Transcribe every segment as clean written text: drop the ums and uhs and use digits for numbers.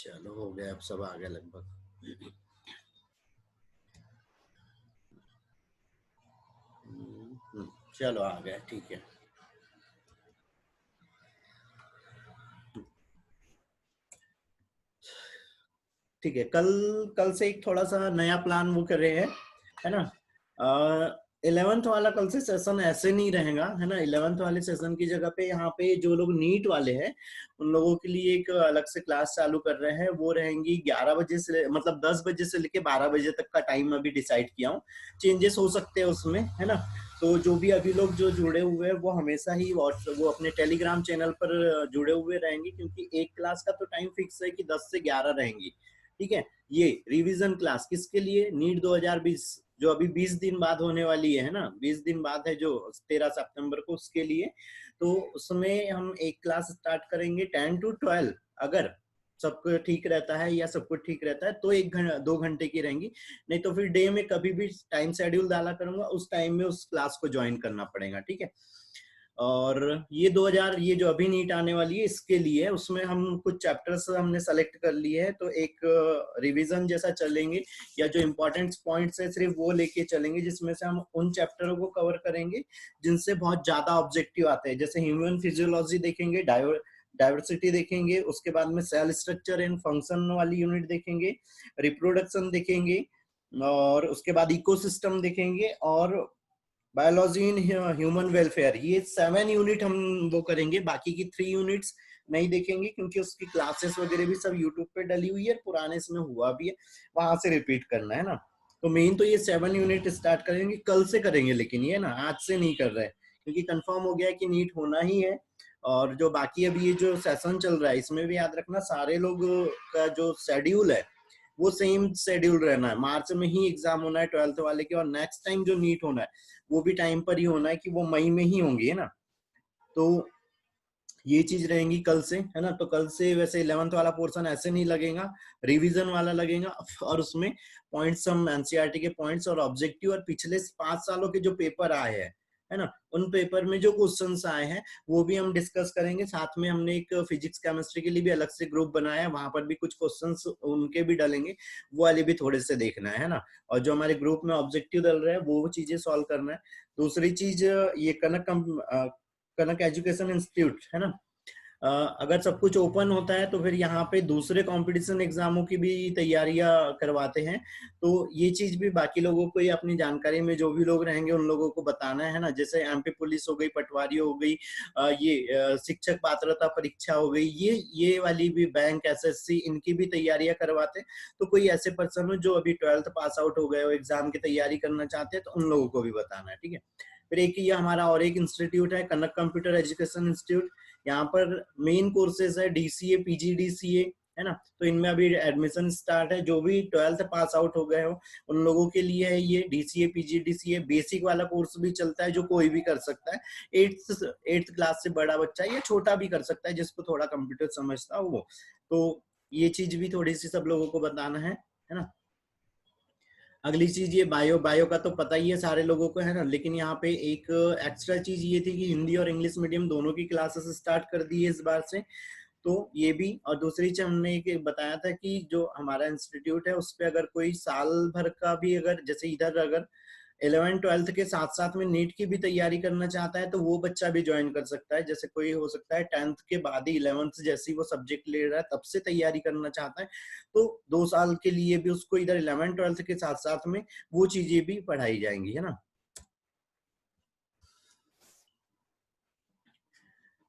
चलो हो गया, अब सब आ गया लगभग। चलो आ गया, ठीक है। ठीक है, कल कल से एक थोड़ा सा नया प्लान वो कर रहे हैं, है ना। 11th वाला कल से सेशन ऐसे नहीं रहेगा, है ना। 11th वाले सेशन की जगह पे यहाँ पे जो लोग नीट वाले हैं उन लोगों के लिए एक अलग से क्लास चालू कर रहे हैं। वो रहेंगी 11 बजे से, मतलब 10 बजे से लेके 12 बजे तक का टाइम अभी डिसाइड किया हूँ। चेंजेस हो सकते हैं उसमें, है ना। तो जो भी अभी लोग जो जुड़े हुए हैं वो हमेशा ही वो अपने टेलीग्राम चैनल पर जुड़े हुए रहेंगे, क्योंकि एक क्लास का तो टाइम फिक्स है कि 10 से 11 रहेंगी। ठीक है। ये रिवीजन क्लास किसके लिए, नीट 2020 जो अभी 20 दिन बाद होने वाली है ना, 20 दिन बाद है जो 13 सितंबर को, उसके लिए। तो उसमें हम एक क्लास स्टार्ट करेंगे 10 to 12। अगर सब ठीक रहता है या सब कुछ ठीक रहता है तो 1 2 घंटे की रहेंगी। नहीं तो फिर डे में कभी भी टाइम शेड्यूल डाला करूंगा, उस टाइम में उस क्लास को ज्वाइन करना पड़ेगा। ठीक है। और ये 2000 ये जो अभी नीट आने वाली है इसके लिए, उसमें हम कुछ चैप्टर्स हमने सेलेक्ट कर लिए हैं, तो एक रिवीजन जैसा चलेंगे, या जो इम्पोर्टेंट पॉइंट्स है सिर्फ वो लेके चलेंगे, जिसमें से हम उन चैप्टरों को कवर करेंगे जिनसे बहुत ज्यादा ऑब्जेक्टिव आते हैं। जैसे ह्यूमन फिजियोलॉजी देखेंगे, डाइवर्सिटी देखेंगे, उसके बाद में सेल स्ट्रक्चर एंड फंक्शन वाली यूनिट देखेंगे, रिप्रोडक्शन देखेंगे, और उसके बाद इकोसिस्टम देखेंगे, और बायोलॉजी इन ह्यूमन वेलफेयर। ये 7 यूनिट हम वो करेंगे। बाकी की 3 यूनिट्स नहीं देखेंगे, क्योंकि उसकी क्लासेस वगैरह भी सब यूट्यूब पे डली हुई है, पुराने इसमें हुआ भी है, वहां से रिपीट करना है ना। तो मेन तो ये 7 यूनिट स्टार्ट करेंगे, कल से करेंगे, लेकिन ये ना आज से नहीं कर रहे, क्योंकि कंफर्म हो गया है कि नीट होना ही है। और जो बाकी अभी ये जो सेशन चल रहा है इसमें भी याद रखना, सारे लोग का जो शेड्यूल है वो सेम शेड्यूल रहना है। मार्च में ही एग्जाम होना है 12th वाले के, और नेक्स्ट टाइम जो नीट होना है वो भी टाइम पर ही होना है, कि वो मई में ही होंगी, है ना। तो ये चीज रहेंगी कल से, है ना। तो कल से वैसे 11th वाला पोर्शन ऐसे नहीं लगेगा, रिवीजन वाला लगेगा। और उसमें पॉइंट्स हम एनसीईआरटी के पॉइंट्स और ऑब्जेक्टिव और पिछले 5 सालों के जो पेपर आए हैं, है ना, उन पेपर में जो क्वेश्चंस आए हैं वो भी हम डिस्कस करेंगे। साथ में हमने एक फिजिक्स केमिस्ट्री के लिए भी अलग से ग्रुप बनाया है, वहां पर भी कुछ क्वेश्चंस उनके भी डलेंगे, वो वाले भी थोड़े से देखना है ना। और जो हमारे ग्रुप में ऑब्जेक्टिव डल रहे हैं वो चीजें सॉल्व करना है। दूसरी चीज, ये कनक एजुकेशन इंस्टीट्यूट है ना। अगर सब कुछ ओपन होता है तो फिर यहाँ पे दूसरे कंपटीशन एग्जामों की भी तैयारियां करवाते हैं। तो ये चीज भी बाकी लोगों को, ये अपनी जानकारी में जो भी लोग रहेंगे उन लोगों को बताना है ना। जैसे एमपी पुलिस हो गई, पटवारी हो गई, शिक्षक पात्रता परीक्षा हो गई, ये वाली भी, बैंक एसएससी, इनकी भी तैयारियां करवाते हैं। तो कोई ऐसे पर्सन हो जो अभी 12th पास आउट हो गए हो, एग्जाम की तैयारी करना चाहते हैं, तो उन लोगों को भी बताना है। ठीक है। फिर एक ये हमारा और एक इंस्टीट्यूट है, कनक कंप्यूटर एजुकेशन इंस्टीट्यूट। यहाँ पर मेन कोर्सेज है डीसीए, पीजीडीसीए, है ना। तो इनमें अभी एडमिशन स्टार्ट है। जो भी 12th पास आउट हो गए हो उन लोगों के लिए है ये डीसीए पीजीडीसीए। बेसिक वाला कोर्स भी चलता है जो कोई भी कर सकता है, 8th क्लास से बड़ा बच्चा या छोटा भी कर सकता है, जिसको थोड़ा कंप्यूटर समझता हो वो। तो ये चीज भी थोड़ी सी सब लोगों को बताना है ना। अगली चीज, ये बायो का तो पता ही है सारे लोगों को, है ना। लेकिन यहाँ पे एक एक्स्ट्रा चीज ये थी कि हिंदी और इंग्लिश मीडियम दोनों की क्लासेस स्टार्ट कर दी है इस बार से। तो ये भी। और दूसरी चीज हमने एक बताया था कि जो हमारा इंस्टीट्यूट है उस पे अगर कोई साल भर का भी, अगर जैसे इधर अगर 11th 12th के साथ साथ में नीट की भी तैयारी करना चाहता है तो वो बच्चा भी ज्वाइन कर सकता है। जैसे कोई हो सकता है 10th के बाद ही 11th जैसी वो सब्जेक्ट ले रहा है तब से तैयारी करना चाहता है, तो 2 साल के लिए भी उसको इधर 11th 12th के साथ साथ में वो चीजें भी पढ़ाई जाएंगी, है ना।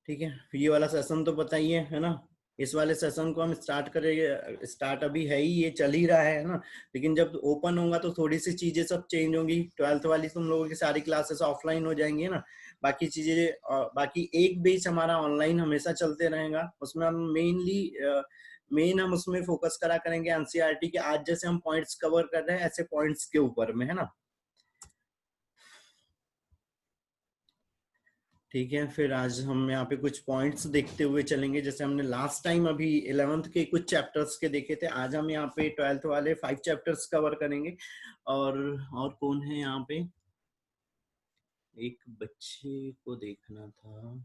ठीक है। ये वाला सेशन तो बताइए, है ना। इस वाले सेशन को हम स्टार्ट करेंगे, स्टार्ट अभी है ही, ये चल ही रहा है ना। लेकिन जब ओपन होगा तो थोड़ी सी चीजें सब चेंज होंगी। 12th वाली तुम लोगों की सारी क्लासेस ऑफलाइन हो जाएंगी, है ना। बाकी चीजें, बाकी एक बेच हमारा ऑनलाइन हमेशा चलते रहेगा। उसमें हम मेन हम उसमें फोकस करा करेंगे एनसीईआरटी के। आज जैसे हम पॉइंट्स कवर कर रहे हैं ऐसे पॉइंट्स के ऊपर में, है ना। ठीक है। फिर आज हम यहाँ पे कुछ पॉइंट्स देखते हुए चलेंगे। जैसे हमने लास्ट टाइम अभी 11th के कुछ चैप्टर्स के देखे थे, आज हम यहाँ पे 12th वाले 5 चैप्टर्स कवर करेंगे। और और कौन है यहाँ पे, एक बच्चे को देखना था।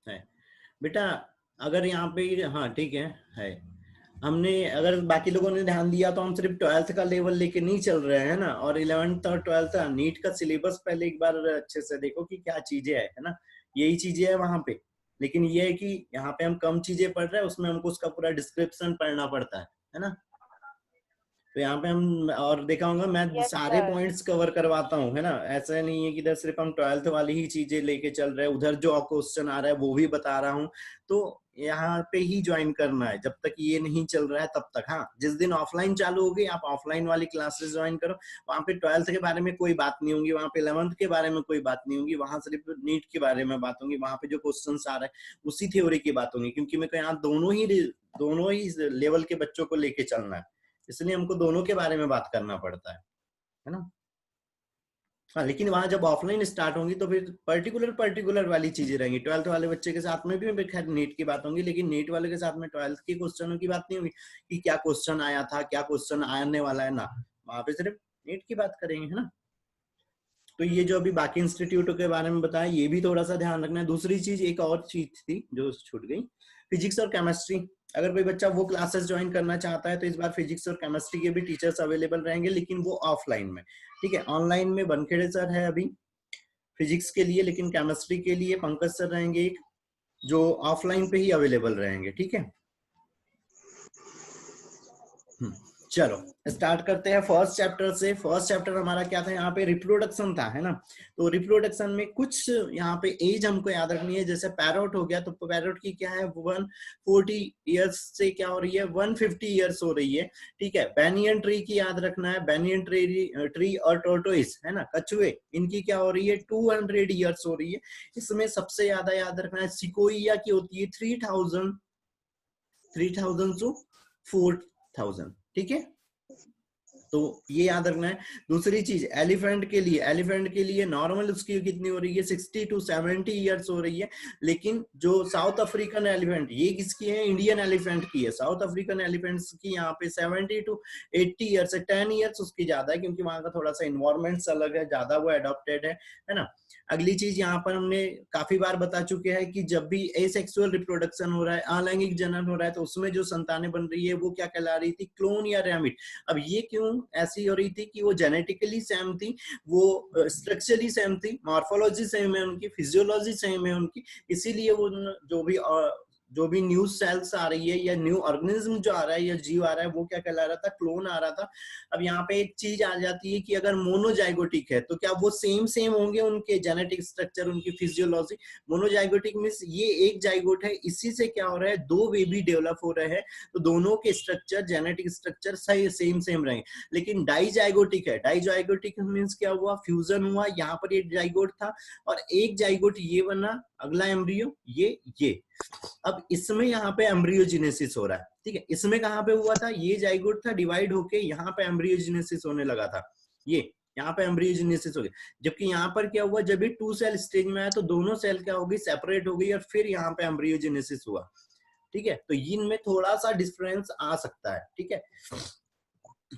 है बेटा, अगर यहाँ पे, हाँ ठीक है हमने, अगर बाकी लोगों ने ध्यान दिया तो हम सिर्फ 12th का लेवल लेके नहीं चल रहे हैं ना, और 11th और 12th नीट का सिलेबस पहले एक बार अच्छे से देखो कि क्या चीजें है ना, यही चीजें है वहां पे। लेकिन ये है कि यहाँ पे हम कम चीजें पढ़ रहे हैं, उसमें हमको उसका पूरा डिस्क्रिप्शन पढ़ना पड़ता है ना। तो यहाँ पे हम, और देखा होगा मैं सारे पॉइंट्स कवर करवाता हूँ, है ना, ऐसा नहीं है कि इधर सिर्फ हम 12th वाली ही चीजें लेके चल रहे हैं, उधर जो क्वेश्चन आ रहा है वो भी बता रहा हूँ। तो यहाँ पे ही ज्वाइन करना है, जब तक ये नहीं चल रहा है तब तक। हाँ, जिस दिन ऑफलाइन चालू होगी आप ऑफलाइन वाली क्लासेस ज्वाइन करो, वहाँ पे 12th के बारे में कोई बात नहीं होगी, वहाँ पे 11th के बारे में कोई बात नहीं होगी, वहां सिर्फ नीट के बारे में बात होगी, वहाँ पे जो क्वेश्चन आ रहा है उसी थ्योरी की बात होगी, क्योंकि मेरे को यहाँ दोनों ही लेवल के बच्चों को लेके चलना है, इसलिए हमको दोनों के बारे में बात करना पड़ता है ना। हाँ, लेकिन वहां जब ऑफलाइन स्टार्ट होंगी तो फिर पर्टिकुलर वाली चीजें रहेंगी। 12th वाले बच्चे के साथ में भी खैर नीट की बात होंगी, लेकिन नीट वाले के साथ में 12th के क्वेश्चनों की बात नहीं होगी कि क्या क्वेश्चन आया था, क्या क्वेश्चन आने वाला है ना, वहां पे सिर्फ नीट की बात करेंगे, है ना। तो ये जो अभी बाकी इंस्टीट्यूटों के बारे में बताया, ये भी थोड़ा सा ध्यान रखना है। दूसरी चीज, एक और चीज थी जो छूट गई, फिजिक्स और केमिस्ट्री। अगर कोई बच्चा वो क्लासेस ज्वाइन करना चाहता है तो इस बार फिजिक्स और केमिस्ट्री के भी टीचर्स अवेलेबल रहेंगे, लेकिन वो ऑफलाइन में, ठीक है। ऑनलाइन में बनखेड़े सर है अभी फिजिक्स के लिए, लेकिन केमिस्ट्री के लिए पंकज सर रहेंगे एक, जो ऑफलाइन पे ही अवेलेबल रहेंगे, ठीक है। चलो स्टार्ट करते हैं फर्स्ट चैप्टर से। फर्स्ट चैप्टर हमारा क्या था, यहाँ पे रिप्रोडक्शन था, है ना। तो रिप्रोडक्शन में कुछ यहाँ पे एज हमको याद रखनी है। जैसे पैरोट हो गया, तो पैरोट की क्या है 140 ईयर्स से क्या हो रही है 150 ईयर्स हो रही है, ठीक है। बैनियन ट्री की याद रखना है, बैनियन ट्री और टोर्टोइस, है ना, कछुए, इनकी क्या हो रही है 200 ईयर्स हो रही है। इसमें सबसे ज्यादा याद रखना है सिकोइया की होती है 3000 to 4000, ठीक है। तो ये याद रखना है। दूसरी चीज, एलिफेंट के लिए नॉर्मल उसकी कितनी हो रही है 60 to 70 ईयर्स हो रही है। लेकिन जो साउथ अफ्रीकन एलिफेंट, ये किसकी है, इंडियन एलिफेंट की है। साउथ अफ्रीकन एलिफेंट्स की यहाँ पे 70 to 80 ईयर्स है, 10 ईयर्स उसकी ज्यादा है, क्योंकि वहां का थोड़ा सा इन्वायरमेंट अलग है, ज्यादा वो अडॉप्टेड है ना। अगली चीज यहाँ पर हमने काफी बार बता चुके हैं कि जब भी एसेक्सुअल रिप्रोडक्शन हो रहा है, अलैंगिक जनन हो रहा है, तो उसमें जो संतानें बन रही है वो क्या कहला रही थी, क्लोन या रैमिट। अब ये क्यों ऐसी हो रही थी कि वो जेनेटिकली सेम थी, वो स्ट्रक्चरली सेम थी, मॉर्फोलॉजी सेम है उनकी, फिजियोलॉजी सेम है उनकी, इसीलिए वो जो भी न्यू सेल्स आ रही है या न्यू ऑर्गेनिज्म जो आ रहा है या जीव आ रहा है वो क्या कहला रहा था, क्लोन आ रहा था। अब यहाँ पे एक चीज आ जाती है कि अगर मोनोजाइगोटिक है तो क्या वो सेम होंगे उनके जेनेटिक स्ट्रक्चर, उनकी फिजियोलॉजी। मोनोजाइगोटिक मींस ये एक जाइगोट है, इसी से क्या हो रहा है, दो बेबी डेवलप हो रहे हैं, तो दोनों के स्ट्रक्चर, जेनेटिक स्ट्रक्चर सही सेम रहेंगे। लेकिन डाइजाइगोटिक है, डाइजाइगोटिक मींस क्या हुआ, फ्यूजन हुआ, यहाँ पर एक जाइगोट था और एक जाइगोट ये बना, अगला एम्ब्रियो ये। अब इसमें यहाँ पे एम्ब्रियोजेनेसिस हो रहा है, ठीक है। इसमें कहाँ पे हुआ था, ये जाइगोट था, डिवाइड होके यहाँ पे एम्ब्रियोजेनेसिस होने लगा था, ये यहाँ पे एम्ब्रियोजेनेसिस हो गया। जबकि यहाँ पर क्या हुआ, जब ये 2 सेल स्टेज में आया तो दोनों सेल क्या होगी, सेपरेट हो गई और फिर यहाँ पे एम्ब्रियोजेनेसिस हुआ, ठीक है। तो इनमें थोड़ा सा डिफरेंस आ सकता है, ठीक है।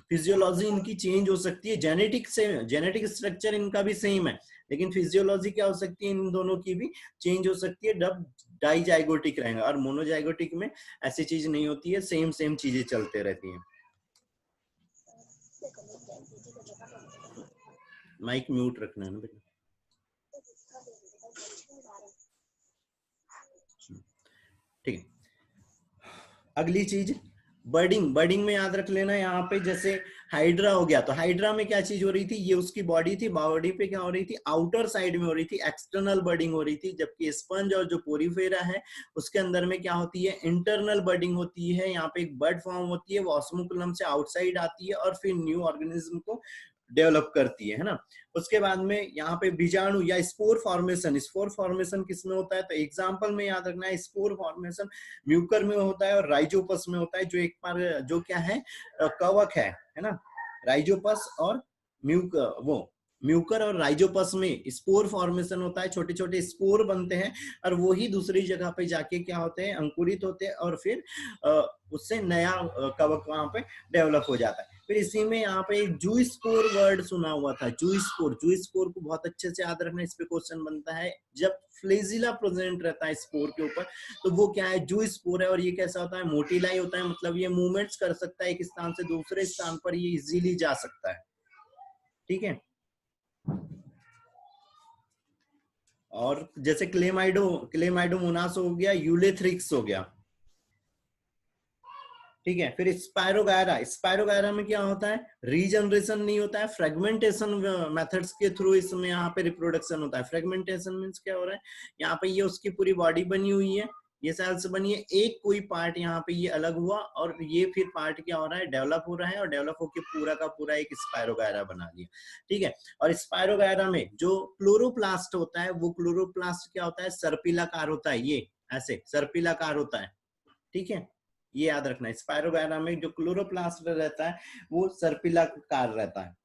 फिजियोलॉजी इनकी चेंज हो सकती है, जेनेटिक स्ट्रक्चर इनका भी सेम है, लेकिन फिजियोलॉजी क्या हो सकती है, इन दोनों की भी चेंज हो सकती है जब डाइजाइगोटिक रहेगा। और मोनोजाइगोटिक में ऐसी चीज नहीं होती है, सेम चीजें चलते रहती हैं। माइक म्यूट रखना है ना बेटा, ठीक है। अगली चीज बर्डिंग में याद रख लेना, यहाँ पे जैसे हाइड्रा हो गया, तो हाइड्रा में क्या चीज हो रही थी, ये उसकी बॉडी थी, बॉडी पे क्या हो रही थी, आउटर साइड में हो रही थी, एक्सटर्नल बर्डिंग हो रही थी। जबकि स्पंज और जो पोरीफेरा है उसके अंदर में क्या होती है, इंटरनल बर्डिंग होती है। यहाँ पे एक बर्ड फॉर्म होती है, वो ऑस्मोकुलम से आउटसाइड आती है और फिर न्यू ऑर्गेनिज्म को डेवलप करती है ना। उसके बाद में यहाँ पे बीजाणु या स्पोर फॉर्मेशन किसमें होता है, तो एग्जांपल में याद रखना है, स्पोर फॉर्मेशन म्यूकर में होता है और राइजोपस में होता है, जो एक बार जो क्या है कवक है ना। राइजोपस और म्यूकर और राइजोपस में स्पोर फॉर्मेशन होता है, छोटे छोटे स्पोर बनते हैं और वो ही दूसरी जगह पे जाके क्या होते हैं, अंकुरित होते हैं और फिर उससे नया कवक वहां पे डेवलप हो जाता है। फिर इसी में यहाँ पे जू स्पोर वर्ड सुना हुआ था, जू स्पोर को बहुत अच्छे से याद रखना, इस पे क्वेश्चन बनता है। जब फ्लेजिला प्रेजेंट रहता है स्पोर के ऊपर तो वो क्या है, जू स्पोर है। और ये कैसा होता है, मोटिलाई होता है, मतलब ये मूवमेंट्स कर सकता है, एक स्थान से दूसरे स्थान पर ये इजीली जा सकता है। ठीक है। और जैसे क्लेमाइडोमोनास हो गया, यूलेथ्रिक्स हो गया। ठीक है। फिर स्पायरोगायरा में क्या होता है, रीजनरेशन नहीं होता है, फ्रेगमेंटेशन मेथड्स के थ्रू इसमें यहाँ पे रिप्रोडक्शन होता है। फ्रेगमेंटेशन मींस क्या हो रहा है, यहाँ पे ये उसकी पूरी बॉडी बनी हुई है, ये सेल्स बनी है, एक कोई पार्ट यहाँ पे ये अलग हुआ और ये फिर पार्ट क्या हो रहा है, डेवलप हो रहा है, और डेवलप होकर पूरा का पूरा एक स्पायरोगायरा बना लिया। ठीक है। और स्पायरोगायरा में जो क्लोरोप्लास्ट होता है, वो क्लोरोप्लास्ट क्या होता है, सर्पिलाकार होता है, ये ऐसे सर्पिलाकार होता है। ठीक है, ये याद रखना है। स्पायरोगायरा में जो क्लोरोप्लास्ट रहता है वो सर्पिलाकार रहता है।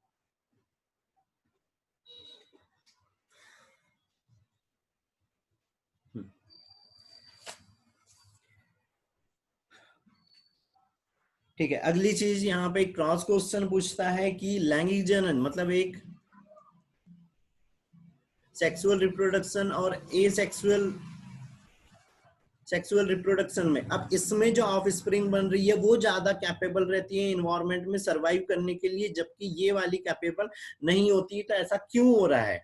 ठीक है। अगली चीज यहाँ पे क्रॉस क्वेश्चन पूछता है कि लैंगिक जनन मतलब एक सेक्सुअल रिप्रोडक्शन और एसेक्सुअल सेक्सुअल रिप्रोडक्शन में, अब इसमें जो ऑफ स्प्रिंग बन रही है वो ज्यादा कैपेबल रहती है इन्वायरमेंट में सरवाइव करने के लिए, जबकि ये वाली कैपेबल नहीं होती। तो ऐसा क्यों हो रहा है,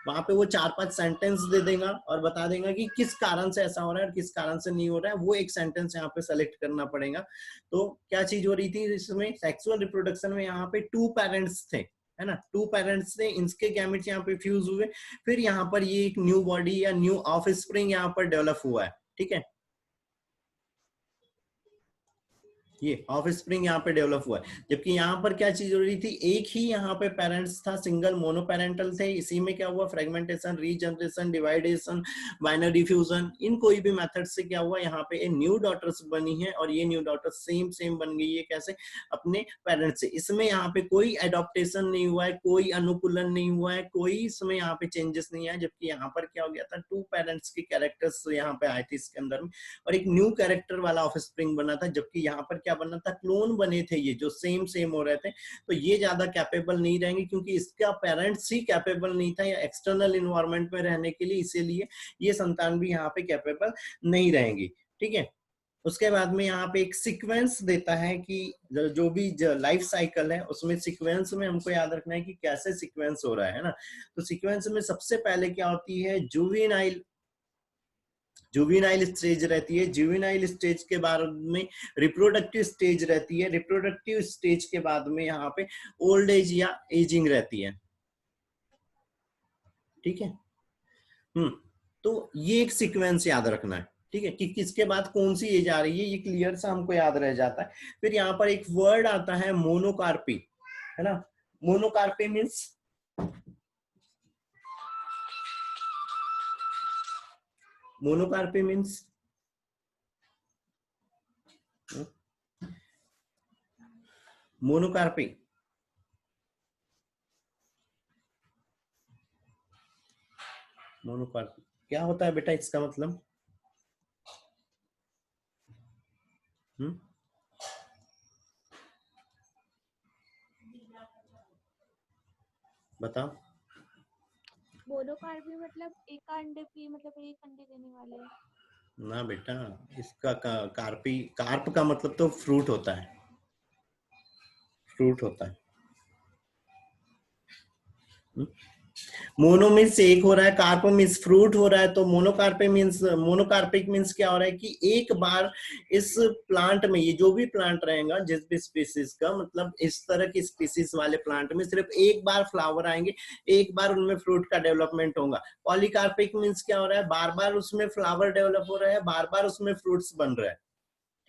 वहां पे वो 4-5 सेंटेंस दे देगा और बता देगा कि किस कारण से ऐसा हो रहा है और किस कारण से नहीं हो रहा है। वो एक सेंटेंस यहाँ पे सेलेक्ट करना पड़ेगा। तो क्या चीज हो रही थी इसमें, सेक्सुअल रिप्रोडक्शन में यहाँ पे 2 पेरेंट्स थे, है ना, 2 पेरेंट्स थे, इनके गैमेट्स यहाँ पे फ्यूज हुए, फिर यहाँ पर ये एक न्यू बॉडी या न्यू ऑफ स्प्रिंग यहाँ पर डेवलप हुआ है। ठीक है, ये ऑफ स्प्रिंग यहाँ पे डेवलप हुआ है। जबकि यहाँ पर क्या चीज हो रही थी, एक ही यहाँ पे पेरेंट्स था, सिंगल मोनोपेरेंटल थे। इसी में क्या हुआ, फ्रेगमेंटेशन, रीजनरेशन, डिवाइडेशन, बाइनरी फ्यूजन, इन कोई भी मेथड से क्या हुआ, यहाँ पे न्यू डॉटर्स बनी है और ये न्यू डॉटर्स सेम बन गई है, कैसे, अपने पेरेंट्स से। इसमें यहाँ पे कोई एडॉप्टेशन नहीं हुआ है, कोई अनुकूलन नहीं हुआ है, कोई इसमें यहाँ पे चेंजेस नहीं आया। जबकि यहाँ पर क्या हो गया था, 2 पेरेंट्स के कैरेक्टर्स यहाँ पे आए थे इसके अंदर में, और एक न्यू कैरेक्टर वाला ऑफ स्प्रिंग बना था। जबकि यहाँ पर क्या बना था, क्लोन बने थे ये जो सेम हो रहे थे। तो ये ज्यादा कैपेबल नहीं रहेंगे क्योंकि इसका पेरेंट्स ही कैपेबल नहीं था या एक्सटर्नल इन्वायरमेंट में रहने के लिए, इसीलिए ये संतान भी यहाँ पे कैपेबल नहीं रहेंगी। ठीक है। उसके बाद में यहाँ पे एक सीक्वेंस देता है कि जो भी लाइफ साइकिल है उसमें सीक्वेंस में हमको याद रखना है कि कैसे सीक्वेंस हो रहा है ना। तो सीक्वेंस में सबसे पहले क्या होती है, जुवेनाइल स्टेज रहती है। जुवेनाइल स्टेज के बाद में रिप्रोडक्टिव स्टेज रहती है। रिप्रोडक्टिव स्टेज के बाद में यहाँ पे ओल्ड एज या एजिंग रहती है। ठीक है। तो ये एक सीक्वेंस याद रखना है। ठीक है, कि किसके बाद कौन सी एज आ रही है, ये क्लियर सा हमको याद रह जाता है। फिर यहाँ पर एक वर्ड आता है मोनोकार्पी, है ना। मोनोकार्पी मीन्स, मोनोकार्पी मीन्स मोनोकार्पी मोनोकार्पी क्या होता है बेटा, इसका मतलब बताओ। मोनोकार्पी मतलब एक अंडे की, मतलब एक अंडे देने वाले। ना बेटा, इसका कार्प का मतलब तो फ्रूट होता है, फ्रूट होता है। मोनो मीन्स एक हो रहा है, कार्प मीन्स फ्रूट हो रहा है। तो मोनोकार्पिक मीन्स, मोनोकार्पिक मीन्स क्या हो रहा है कि एक बार इस प्लांट में, ये जो भी प्लांट रहेगा जिस भी स्पीसीज का, मतलब इस तरह की स्पीसीज वाले प्लांट में सिर्फ एक बार फ्लावर आएंगे, एक बार उनमें फ्रूट का डेवलपमेंट होगा। पॉलीकार्पिक मीन्स क्या हो रहा है, बार बार उसमें फ्लावर डेवलप हो रहा है, बार बार उसमें फ्रूट्स बन रहे हैं।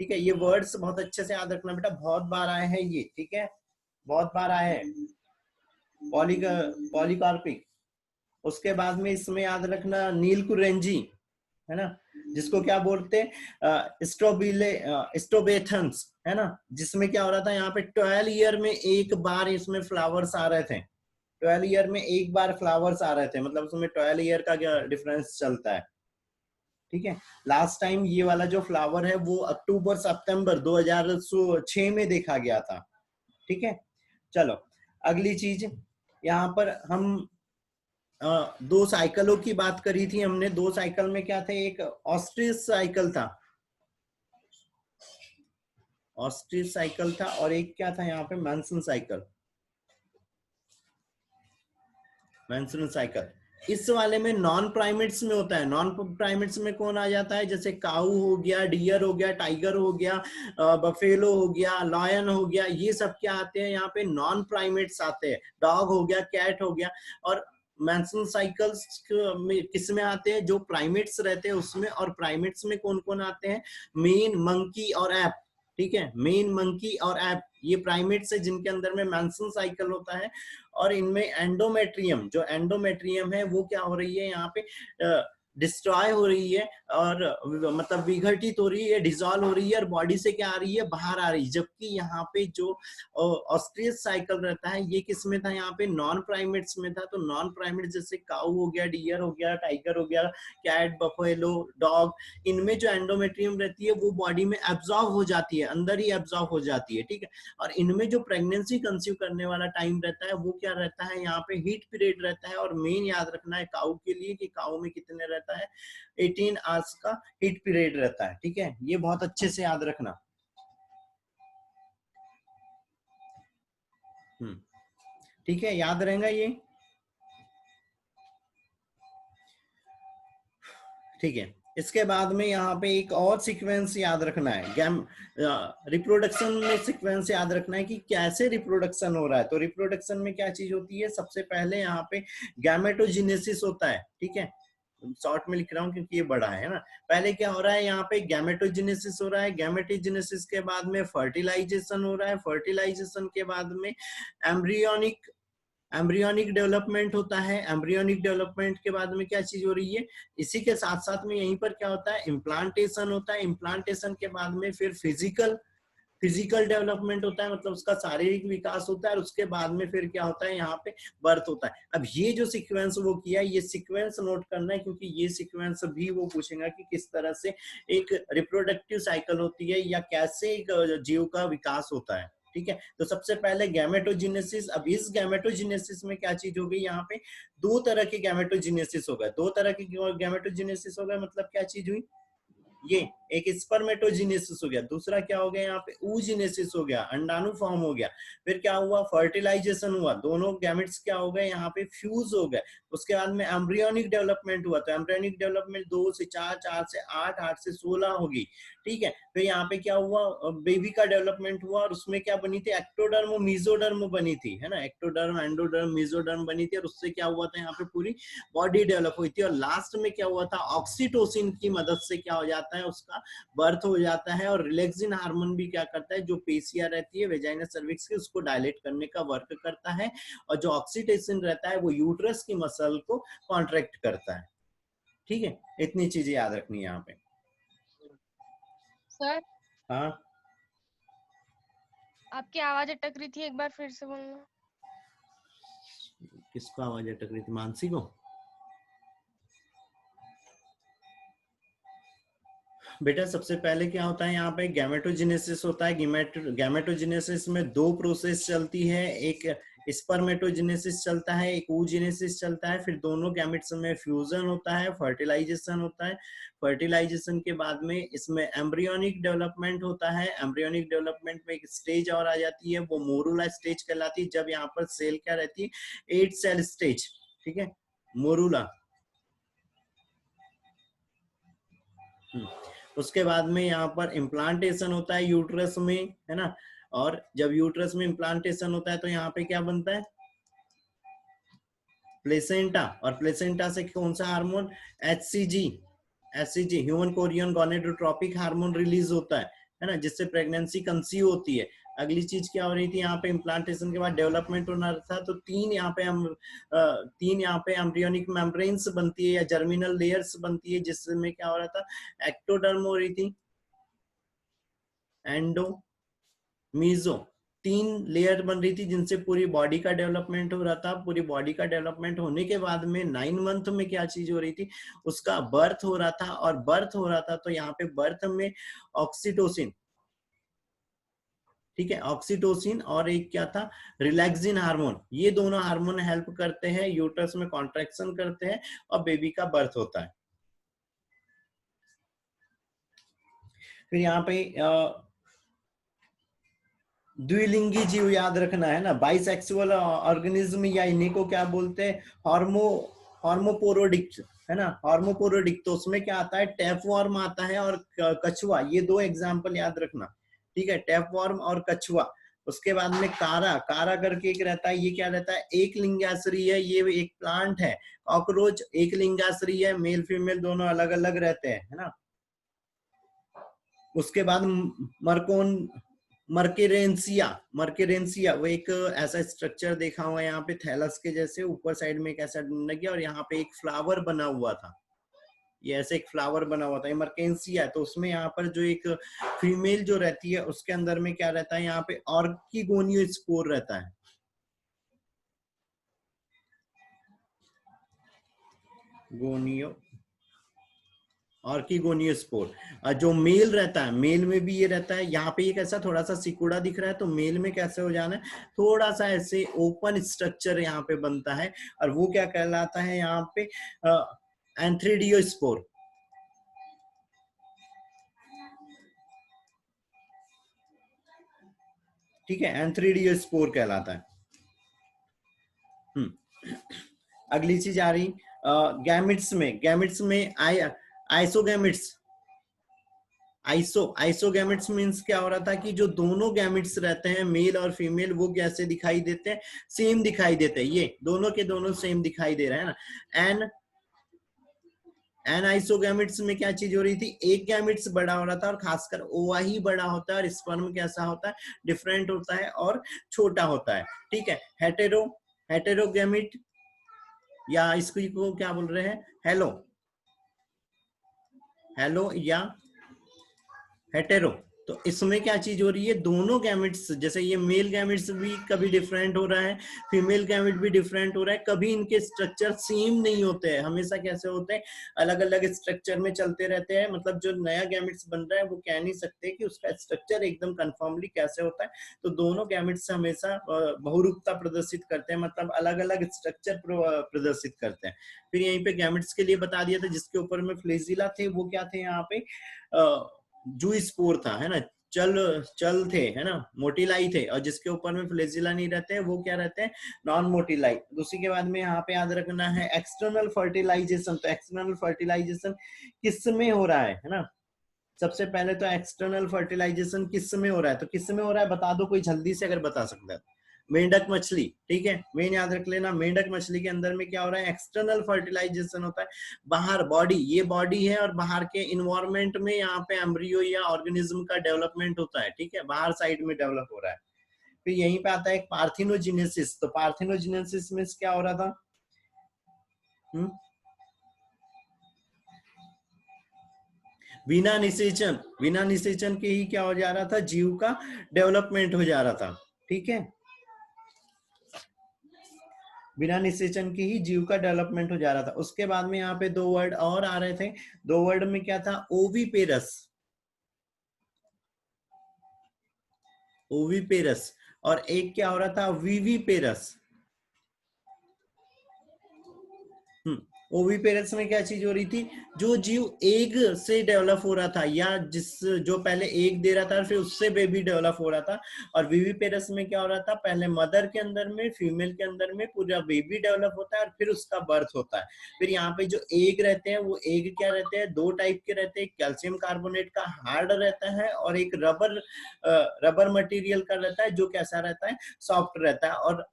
ठीक है, ये वर्ड्स बहुत अच्छे से याद रखना बेटा, बहुत बार आए हैं ये। ठीक है, बहुत बार आए हैं। पॉलीकार्पिक, उसके बाद में इसमें याद रखना नीलकुरेंजी, है ना, जिसको क्या बोलते हैं, स्ट्रोबेथन्स, है ना, जिसमें क्या हो रहा था, यहाँ पे 12 ईयर में एक बार इसमें फ्लावर्स आ रहे थे। 12 ईयर में एक बार फ्लावर्स आ रहे थे, मतलब उसमें 12 ईयर का क्या डिफरेंस चलता है। ठीक है, लास्ट टाइम ये वाला जो फ्लावर है वो अक्टूबर सितंबर 2006 में देखा गया था। ठीक है, चलो अगली चीज यहाँ पर हम दो साइकिलों की बात करी थी हमने। दो साइकिल में क्या थे, एक ऑस्ट्रिच साइकिल था, ऑस्ट्रिच साइकिल था, और एक क्या था यहाँ पे, मैनसन साइकिल, मैनसन साइकिल। इस वाले में नॉन प्राइमेट्स में होता है। नॉन प्राइमेट्स में कौन आ जाता है, जैसे काऊ हो गया, डियर हो गया, टाइगर हो गया, बफेलो हो गया, लायन हो गया, ये सब क्या आते हैं यहाँ पे, नॉन प्राइमेट्स आते हैं। डॉग हो गया, कैट हो गया। और मैनसन साइकिल्स में किस में आते हैं, जो प्राइमेट्स रहते हैं उसमें। और प्राइमेट्स में कौन कौन आते हैं, मेन, मंकी और एप। ठीक है, मेन, मंकी और एप, ये प्राइमेट्स है जिनके अंदर में मैनसन साइकिल होता है। और इनमें एंडोमेट्रियम, जो एंडोमेट्रियम है वो क्या हो रही है यहाँ पे, डिस्ट्रॉय हो रही है, और मतलब विघटित हो रही है, डिसॉल्व हो रही है, और बॉडी से क्या आ रही है, बाहर आ रही है। जबकि यहाँ पे जो ऑस्ट्रिच साइकिल रहता है, ये किस में था, यहाँ पे नॉन प्राइमेट्स में था। तो नॉन प्राइमेट्स जैसे काऊ हो गया, डियर हो गया, टाइगर हो गया, कैट, बफेलो, डॉग, इनमें जो एंडोमेट्रियम रहती है वो बॉडी में एब्जॉर्ब हो जाती है, अंदर ही एब्जॉर्ब हो जाती है। ठीक है, और इनमें जो प्रेगनेंसी कंसीव करने वाला टाइम रहता है वो क्या रहता है, यहाँ पे हीट पीरियड रहता है। और मेन याद रखना है काऊ के लिए कि काऊ में कितने रहता है, 18 आवर्स का हीट पीरियड रहता है। ठीक है, ये बहुत अच्छे से याद रखना। ठीक है, याद रहेगा ये। ठीक है, इसके बाद में यहाँ पे एक और सीक्वेंस याद रखना है, रिप्रोडक्शन में सीक्वेंस याद रखना है कि कैसे रिप्रोडक्शन हो रहा है। तो रिप्रोडक्शन में क्या चीज होती है, सबसे पहले यहाँ पे गैमेटोजेनेसिस होता है। ठीक है, शॉर्ट में लिख रहा हूँ क्योंकि ये बड़ा है ना। पहले क्या हो रहा है, यहाँ पे गैमेटोजेनेसिस हो रहा है, गैमेटोजेनेसिस के बाद में फर्टिलाइजेशन हो रहा है, फर्टिलाइजेशन के बाद में एम्ब्रियोनिक डेवलपमेंट होता है। एम्ब्रियोनिक डेवलपमेंट के बाद में क्या चीज हो रही है, इसी के साथ साथ में यहीं पर क्या होता है, इम्प्लांटेशन होता है। इम्प्लांटेशन के बाद में फिर फिजिकल डेवलपमेंट होता है, मतलब उसका शारीरिक विकास होता है। और उसके बाद में फिर क्या होता है, यहाँ पे बर्थ होता है। अब ये जो सीक्वेंस वो किया, ये सीक्वेंस नोट करना है, क्योंकि ये सीक्वेंस भी वो पूछेगा कि किस तरह से एक रिप्रोडक्टिव साइकिल होती है या कैसे एक जीव का विकास होता है। ठीक है, तो सबसे पहले गैमेटोजेनेसिस। अब इस गैमेटोजेनेसिस में क्या चीज हो गई, यहाँ पे दो तरह के गैमेटोजेनेसिस हो गए। दो तरह के गैमेटोजेनेसिस हो गए, मतलब क्या चीज हुई, ये एक स्पर्मेटोजेनेसिस हो गया, दूसरा क्या हो गया, यहाँ पे oogenesis हो गया, अंडाणु फॉर्म हो गया। फिर क्या हुआ, फर्टिलाइजेशन हुआ, दोनों गैमेट्स क्या हो गए, यहाँ पे फ्यूज हो गए। उसके बाद में एम्ब्रियोनिक डेवलपमेंट हुआ, तो एम्ब्रियोनिक डेवलपमेंट 2 से 4, 4 से 8, 8 से 16 होगी। ठीक है, फिर यहाँ पे क्या हुआ, बेबी का डेवलपमेंट हुआ, और उसमें क्या बनी थी, एक्टोडर्म, मीजोडर्म बनी थी, है ना, एक्टोडर्म, एंडोडर्म, मीजोडर्म बनी थी। और उससे क्या हुआ था, यहाँ पे पूरी बॉडी डेवलप हुई थी। और लास्ट में क्या हुआ था, ऑक्सीटोसिन की मदद से क्या हो जाता है, उसका बर्थ हो जाता है। और रिलैक्सिन हार्मोन भी क्या करता है, जो पेशियां रहती है वेजाइना सर्विक्स की, उसको डायलेट करने का वर्क करता है। और जो ऑक्सीटोसिन रहता है वो यूट्रस की मसल को कॉन्ट्रैक्ट करता है। ठीक है, इतनी चीजें याद रखनी है यहाँ पे। सर हाँ, आपकी आवाज अटक रही थी, एक बार फिर से बोलना। किसको आवाज अटक रही थी, मानसी को? बेटा सबसे पहले क्या होता है, यहाँ पे गैमेटोजेनेसिस होता है। गैमेटोजेनेसिस में दो प्रोसेस चलती है, एक स्पर्मेटोजेनेसिस चलता है, एक oogenesis चलता है। फिर दोनों गैमेट्स में फ्यूजन होता है, फर्टिलाइजेशन होता है। फर्टिलाइजेशन के बाद में इसमें एम्ब्रियोनिक डेवलपमेंट होता है। एम्ब्रियोनिक डेवलपमेंट में एक स्टेज और आ जाती है, वो मोरूला स्टेज कहलाती है, जब यहाँ पर सेल क्या रहती है, 8 सेल स्टेज। ठीक है, मोरूला। उसके बाद में यहाँ पर इम्प्लांटेशन होता है यूट्रस में, है ना। और जब यूट्रस में इम्प्लांटेशन होता है तो यहाँ पे क्या बनता है, प्लेसेंटा। और प्लेसेंटा से कौन सा hormone, HCG, human Korean gonadotropic hormone release होता है ना, जिससे प्रेगनेंसी कंसीव होती है। अगली चीज क्या हो रही थी, यहाँ पे इम्प्लांटेशन के बाद डेवलपमेंट होना था, तो तीन यहाँ पे एम्ब्रियोनिक मेम्ब्रेन्स बनती है या जर्मिनल लेयर्स बनती है, जिसमें क्या हो रहा था, एक्टोडर्म हो रही थी, एंडो, मीजो, तीन लेयर बन रही थी, जिनसे पूरी बॉडी का डेवलपमेंट हो रहा था। पूरी बॉडी का डेवलपमेंट होने के बाद में 9 मंथ में क्या चीज हो रही थी, उसका बर्थ हो रहा था। और बर्थ हो रहा था तो यहाँ पे बर्थ में ऑक्सीटोसिन, ठीक है, ऑक्सीटोसिन और एक क्या था, रिलैक्सिन हार्मोन। ये दोनों हार्मोन हेल्प करते हैं, यूट्रस में कॉन्ट्रैक्शन करते हैं और बेबी का बर्थ होता है। फिर यहाँ पे द्विलिंगी जीव याद रखना है ना, बाइसेक्सुअल ऑर्गेनिज्म, या इन्हीं को क्या बोलते हैं, हार्मोपोरोडिक, है ना, हार्मोपोरोडिक। तो उसमें क्या आता है, टैपवॉर्म आता है और कछुआ, ये दो एग्जाम्पल याद रखना, ठीक है, टैपवॉर्म और कछुआ। उसके बाद में कारा, कारा करके एक रहता है, ये क्या रहता है, एक लिंगाश्री है, ये एक प्लांट है। कॉकरोच एक लिंगाश्री है, मेल फीमेल दोनों अलग अलग रहते हैं, है ना। उसके बाद मरकोन मर्केरेंसिया, मर्केरेंसिया वो एक ऐसा स्ट्रक्चर देखा हुआ है यहाँ पे, थैलस के जैसे, ऊपर साइड में एक ऐसा लगी और यहाँ पे एक फ्लावर बना हुआ था, ये ऐसे एक फ्लावर बना हुआ था, ये मर्केंसिया। तो उसमें यहाँ पर जो एक फीमेल जो रहती है उसके अंदर में क्या रहता है, यहाँ पे ऑर्किगोनियो स्पोर रहता है, गोनियो, ऑर्किगोनियोस्पोर। जो मेल रहता है, मेल में भी ये रहता है। यहाँ पे ये कैसा थोड़ा सा सिकुड़ा दिख रहा है, तो मेल में कैसे हो जाना है, थोड़ा सा ऐसे ओपन स्ट्रक्चर यहाँ पे बनता है, और वो क्या कहलाता है यहाँ पे, एंथ्रीडियोस्पोर। ठीक है, एंथ्रीडियोस्पोर कहलाता है। अगली चीज आ रही गैमिट्स में, गैमिट्स में आइसोगैमिट्स। आइसोगैमेट्स मीन्स क्या हो रहा था कि जो दोनों गैमेट्स रहते हैं, मेल और फीमेल, वो कैसे दिखाई देते हैं, सेम दिखाई देते हैं, ये दोनों के दोनों सेम दिखाई दे रहे हैं ना। एन आइसोगैमेट्स में क्या चीज हो रही थी, एक गैमेट्स बड़ा हो रहा था और खासकर ओवा ही बड़ा होता है, और स्पर्म कैसा होता है, डिफरेंट होता है और छोटा होता है। ठीक है, हेटेरोगैमिट, या इसको क्या बोल रहे हैं, हेलो या हेटेरो। तो इसमें क्या चीज हो रही है, दोनों गैमेट्स, जैसे ये मेल गैमेट्स भी कभी डिफरेंट हो रहा है, फीमेल गैमेट भी डिफरेंट हो रहा है, कभी इनके स्ट्रक्चर सेम नहीं होते हैं, हमेशा कैसे होते हैं, अलग अलग स्ट्रक्चर में चलते रहते हैं। मतलब जो नया गैमेट्स बन रहा है वो कह नहीं सकते कि उसका स्ट्रक्चर एकदम कंफर्मली कैसे होता है। तो दोनों गैमेट्स हमेशा बहुरूपता प्रदर्शित करते हैं, मतलब अलग अलग स्ट्रक्चर प्रदर्शित करते हैं। फिर यहीं पे गैमेट्स के लिए बता दिया था, जिसके ऊपर में फ्लेजिला थे, वो क्या थे यहाँ पे, जू स्पोर था, है ना, चल थे, है ना, मोटिलाई थे, और जिसके ऊपर में फ्लेजिला नहीं रहते हैं वो क्या रहते हैं, नॉन मोटिलाई। दूसरी के बाद में यहाँ पे याद रखना है एक्सटर्नल फर्टिलाइजेशन। तो एक्सटर्नल फर्टिलाइजेशन किस में हो रहा है ना, सबसे पहले तो एक्सटर्नल फर्टिलाइजेशन किस में हो रहा है, तो किस में हो रहा है बता दो कोई जल्दी से अगर बता सकता है। मेंढक मछली, ठीक है, मेन याद रख लेना, मेंढक मछली के अंदर में क्या हो रहा है, एक्सटर्नल फर्टिलाइजेशन होता है। बाहर बॉडी, ये बॉडी है, और बाहर के इन्वायरमेंट में यहाँ पे एम्ब्रियो या ऑर्गेनिज्म का डेवलपमेंट होता है, ठीक है, बाहर साइड में डेवलप हो रहा है। फिर यहीं पे आता है पार्थिनोजेनेसिस। तो पार्थिनोजेनेसिस में क्या हो रहा था, बिना निषेचन, बिना निषेचन के ही क्या हो जा रहा था, जीव का डेवलपमेंट हो जा रहा था। ठीक है, बिना निषेचन के ही जीव का डेवलपमेंट हो जा रहा था। उसके बाद में यहाँ पे दो वर्ड और आ रहे थे, दो वर्ड में क्या था, ओविपेरस, ओविपेरस, और एक क्या हो रहा था, विविपेरस। ओविपेरस में क्या चीज हो रही थी, जो जीव एग से डेवलप हो रहा था, या जो पहले एग दे रहा था फिर उससे बेबी डेवलप हो रहा था। और विविपेरस में क्या हो रहा था, पहले मदर के अंदर में, फीमेल के अंदर में पूरा बेबी डेवलप होता है और फिर उसका बर्थ होता है। फिर यहाँ पे जो एग रहते हैं, वो एग क्या रहते हैं, दो टाइप के रहते हैं, कैल्शियम कार्बोनेट का हार्ड रहता है, और एक रबर मटेरियल का रहता है, जो कैसा रहता है, सॉफ्ट रहता है। और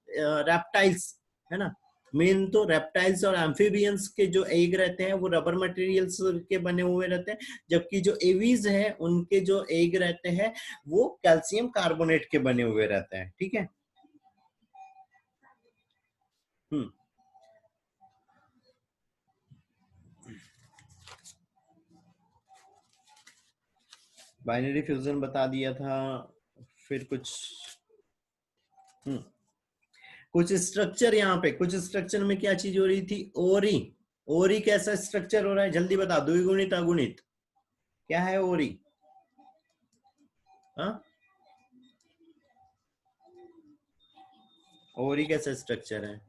रेप्टाइल्स, है ना, मेन तो रेप्टाइल्स और एम्फीबियंस के जो एग रहते हैं वो रबर मटेरियल्स के बने हुए रहते हैं, जबकि जो एवीज हैं उनके जो एग रहते हैं वो कैल्शियम कार्बोनेट के बने हुए रहते हैं। ठीक है, बाइनरी फ्यूजन बता दिया था। फिर कुछ स्ट्रक्चर, यहाँ पे कुछ स्ट्रक्चर में क्या चीज हो रही थी, ओरी। ओरी कैसा स्ट्रक्चर हो रहा है, जल्दी बता, द्विगुणित अगुणित, क्या है ओरी, हाँ, ओवरी कैसा स्ट्रक्चर है?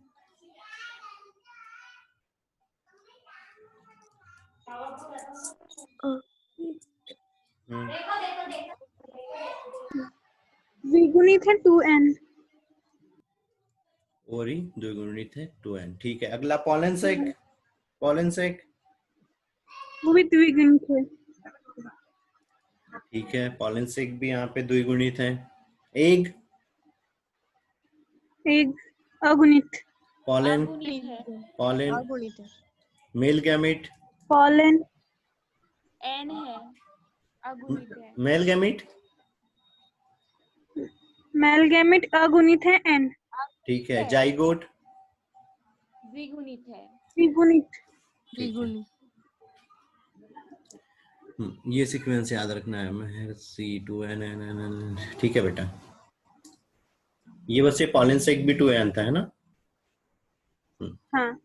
द्विगुणित है 2n। ओवरी द्विगुणित है 2n। ठीक है, अगला पॉलन सेक। पॉलन सेक वो भी द्विगुणित है। ठीक है, पॉलन सेक भी यहाँ पे द्विगुणित है। एग एग अगुणित। पॉलन अगुणित है। पॉलन अगुणित है। मेल गैमिट पॉलन एन है। अगुणित है। मेल गैमिट मेल गैमेट अगुणित है n। ठीक है, जाइगोट द्विगुणित है। द्विगुणित। द्विगुणित। ये सीक्वेंस याद रखना है। मैं C2n। ठीक है बेटा, ये बस ये पॉलन सेक भी 2n था, है ना? हाँ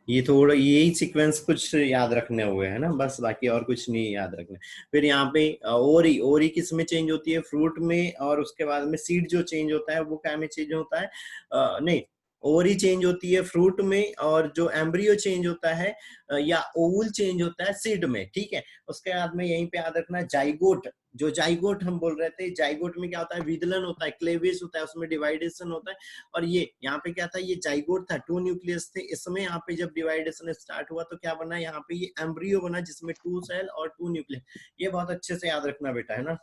ये थोड़ा यही सीक्वेंस कुछ याद रखने हुए है ना, बस, बाकी और कुछ नहीं याद रखना। फिर यहाँ पे ओरी, ओरी किस में चेंज होती है? फ्रूट में। और उसके बाद में सीड जो चेंज होता है वो क्या में चेंज होता है? नहीं, ओरी चेंज होती है फ्रूट में, और जो एम्ब्रियो चेंज होता है या ओवुल चेंज होता है सीड में। ठीक है, उसके बाद में यहीं पे याद रखना जाइगोट। जो जाइगोट हम बोल रहे थे, जाइगोट में क्या होता है? विदलन होता है, क्लेवेज होता है, उसमें डिवाइडेशन होता है। और ये यहाँ पे क्या था? ये जाइगोट था, 2 न्यूक्लियस थे। इसमें यहाँ पे जब डिवाइडेशन स्टार्ट हुआ तो क्या बना? यहाँ पे ये एम्ब्रियो बना जिसमें 2 सेल और 2 न्यूक्लियस। ये बहुत अच्छे से याद रखना बेटा, है ना?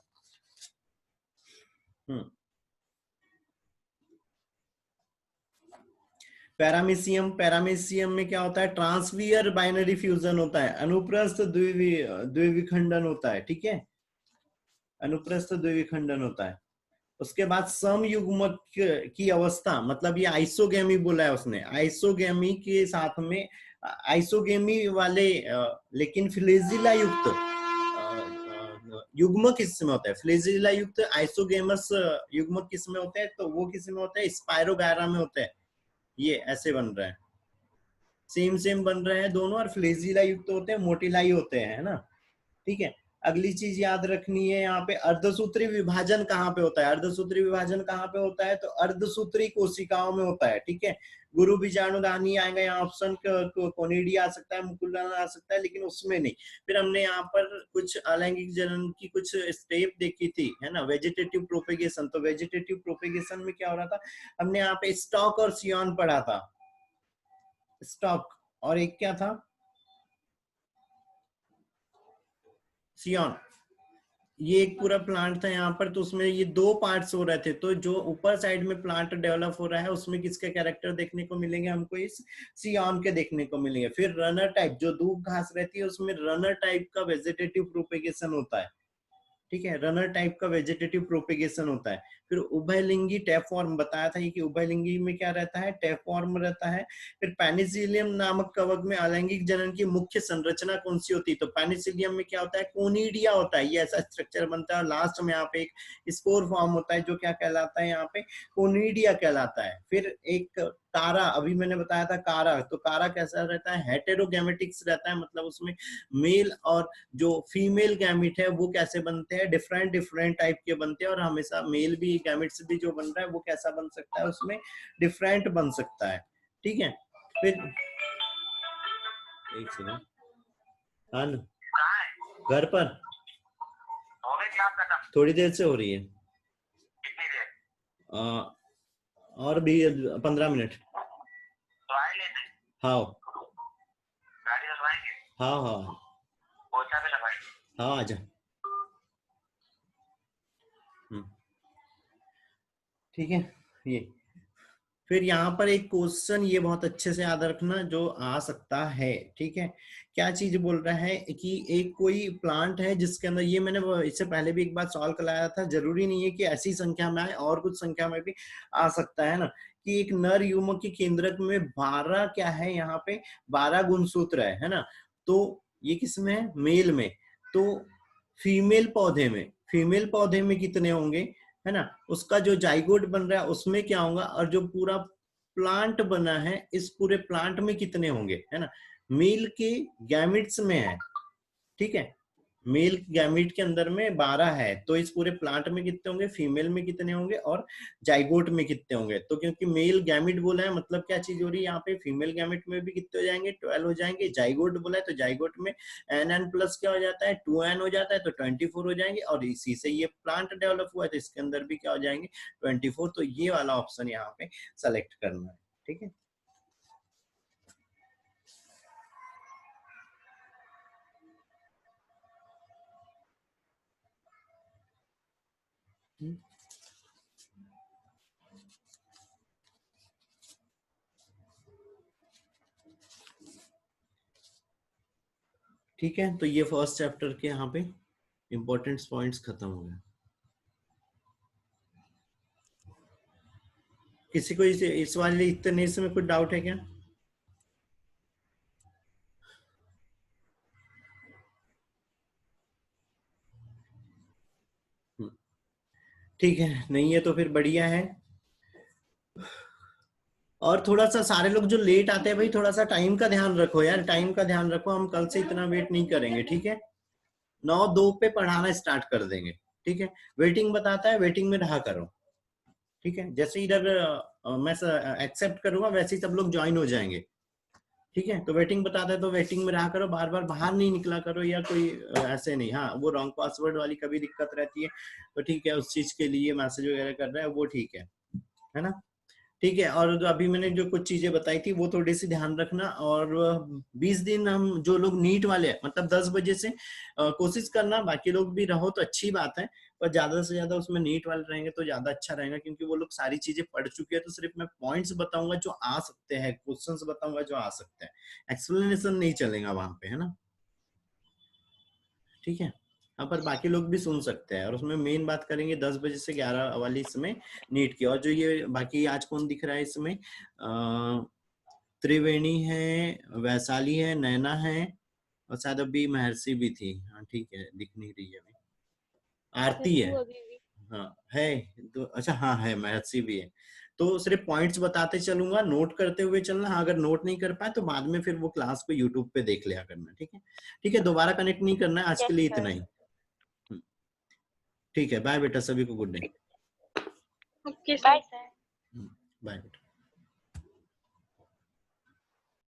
पैरामीशियम, पैरामीशियम में क्या होता है? ट्रांसवियर बाइनरी फ्यूजन होता है, अनुप्रस्थ द्विविखंडन होता है। ठीक है, अनुप्रस्थ द्विविखंडन होता है। उसके बाद समयुग्मक की अवस्था, मतलब ये आइसोगेमी बोला है उसने, आइसोगेमी के साथ में आइसोगेमी वाले लेकिन फ्लैजिला युक्त युग्मक किसमें होता है? फ्लैजिला युक्त आइसोगेमस युग्मक किसमें होते हैं? तो वो किसमें होता है? स्पाइरोगायरा में होता है। ये ऐसे बन रहा है, सेम सेम बन रहे हैं दोनों, और फ्लैजिला युक्त होते हैं, मोटिलाई होते हैं, है ना? ठीक है, अगली चीज याद रखनी है यहाँ पे, अर्धसूत्री विभाजन कहाँ पे होता है? अर्धसूत्री विभाजन कहाँ पे होता है? तो अर्धसूत्री कोशिकाओं में होता है। ठीक है, गुरु बीजाणुधानी आएगा यहाँ ऑप्शन, कोनिडिया आ सकता है, मुकुलन आ सकता है, लेकिन उसमें नहीं। फिर हमने यहाँ पर कुछ अलैंगिक जनन की कुछ स्टेप देखी थी, है ना? Vegetative propagation. तो वेजिटेटिव प्रोपेगेशन में क्या हो रहा था? हमने यहाँ पे स्टॉक और सियॉन पढ़ा था। स्टॉक और एक क्या था? सियॉन। ये एक पूरा प्लांट था यहाँ पर, तो उसमें ये 2 पार्ट्स हो रहे थे। तो जो ऊपर साइड में प्लांट डेवलप हो रहा है उसमें किसके कैरेक्टर देखने को मिलेंगे हमको? इस सियॉन के देखने को मिलेंगे। फिर रनर टाइप, जो दूब घास रहती है उसमें रनर टाइप का वेजिटेटिव प्रोपेगेशन होता है। ठीक है, रनर टाइप का वेजिटेटिव प्रोपेगेशन होता है। फिर उभयलिंगी टैप फॉर्म बताया था कि उभयलिंगी में क्या रहता है? टैप फॉर्म रहता है। फिर पेनिसिलियम नामक कवक में अलैंगिक जनन की मुख्य संरचना कौन सी होती है? तो पेनिसिलियम में क्या होता है? कोनिडिया होता है, ये ऐसा स्ट्रक्चर बनता है। लास्ट में यहाँ पे एक स्पोर फॉर्म होता है जो क्या कहलाता है? यहाँ पे कोनिडिया कहलाता है। फिर एक कारा, अभी मैंने बताया था कारा, तो कारा कैसा रहता है? हेटेरोगैमेटिक्स रहता है, मतलब उसमें मेल और जो फीमेल गैमिट है वो कैसे बनते हैं? डिफरेंट डिफरेंट टाइप के बनते हैं, और हमेशा मेल भी गैमिट्स भी जो बन रहा है वो कैसा बन सकता है? उसमें डिफरेंट बन सकता है। ठीक है, फिर एक सेकंड, हाँ ना, घर पर थोड़ी देर से हो रही है, और भी 15 मिनट। हाँ हाँ हाँ हाँ, आजा। ठीक है, ये फिर यहाँ पर एक क्वेश्चन ये बहुत अच्छे से याद रखना जो आ सकता है। ठीक है, क्या चीज बोल रहा है कि एक कोई प्लांट है जिसके अंदर, ये मैंने इससे पहले भी एक बार सॉल्व कराया था, जरूरी नहीं है कि ऐसी संख्या में आए, और कुछ संख्या में भी आ सकता है ना, कि एक नर युग्मक के केंद्रक में 12 क्या है? यहाँ पे 12 गुणसूत्र है ना? तो ये किसमें है? मेल में। तो फीमेल पौधे में, फीमेल पौधे में कितने होंगे, है ना? उसका जो जाइगोट बन रहा है उसमें क्या होगा, और जो पूरा प्लांट बना है इस पूरे प्लांट में कितने होंगे, है ना? मेल के गैमिट्स में है। ठीक है, मेल गैमीट के अंदर में 12 है, तो इस पूरे प्लांट में कितने होंगे, फीमेल में कितने होंगे और जाइगोट में कितने होंगे। तो क्योंकि मेल गैमीट बोला है मतलब क्या चीज हो रही है यहाँ पे, फीमेल गैमीट में भी कितने हो जाएंगे, 12 हो जाएंगे। जाइगोट बोला है तो जाइगोट में एन प्लस क्या हो जाता है, 2n हो जाता है, तो 24 हो जाएंगे। और इसी से ये प्लांट डेवलप हुआ है तो इसके अंदर भी क्या हो जाएंगे, 24। तो ये वाला ऑप्शन यहाँ पे सेलेक्ट करना है, ठीक है। ठीक है, तो ये फर्स्ट चैप्टर के यहाँ पे इंपॉर्टेंट पॉइंट्स खत्म हो गए। किसी को इस वाले इतने में कुछ डाउट है क्या? ठीक है, नहीं है तो फिर बढ़िया है। और थोड़ा सा सारे लोग जो लेट आते हैं भाई, थोड़ा सा टाइम का ध्यान रखो यार, टाइम का ध्यान रखो। हम कल से इतना वेट नहीं करेंगे, ठीक है। 9:02 पे पढ़ाना स्टार्ट कर देंगे, ठीक है। वेटिंग बताता है, वेटिंग में रहा करो, ठीक है। जैसे इधर मैं एक्सेप्ट करूंगा वैसे ही सब लोग ज्वाइन हो जाएंगे, ठीक है। तो वेटिंग बताता है तो वेटिंग में रहा करो, बार बार बाहर नहीं निकला करो या कोई ऐसे नहीं। हाँ, वो रॉन्ग पासवर्ड वाली कभी दिक्कत रहती है तो ठीक है, उस चीज के लिए मैसेज वगैरह कर रहा है वो ठीक है ना। ठीक है, और जो अभी मैंने जो कुछ चीजें बताई थी वो थोड़ी सी ध्यान रखना। और 20 दिन हम जो लोग नीट वाले हैं मतलब 10 बजे से कोशिश करना, बाकी लोग भी रहो तो अच्छी बात है, पर ज्यादा से ज्यादा उसमें नीट वाले रहेंगे तो ज्यादा अच्छा रहेगा, क्योंकि वो लोग सारी चीजें पढ़ चुके हैं। तो सिर्फ मैं पॉइंट्स बताऊंगा जो आ सकते हैं, क्वेश्चंस बताऊंगा जो आ सकते हैं, एक्सप्लेनेशन नहीं चलेगा वहां पे, है ना। ठीक है, हाँ, पर बाकी लोग भी सुन सकते हैं। और उसमें मेन बात करेंगे 10 बजे से 11 वाली इसमें नीट की। और जो ये बाकी आज कौन दिख रहा है इसमें, त्रिवेणी है, वैशाली है, नैना है, और शायद अभी महर्षि भी थी। हाँ ठीक है, दिख नहीं रही है अभी। आरती है, हाँ है तो, अच्छा हाँ है, महर्षि भी है। तो सिर्फ पॉइंट्स बताते चलूंगा, नोट करते हुए चलना। हाँ, अगर नोट नहीं कर पाए तो बाद में फिर वो क्लास पे यूट्यूब पे देख लिया करना, ठीक है। ठीक है, दोबारा कनेक्ट नहीं करना है आज के लिए, इतना ही। ठीक है, बाय बेटा, सभी को good night. Okay sir. Bye बेटा।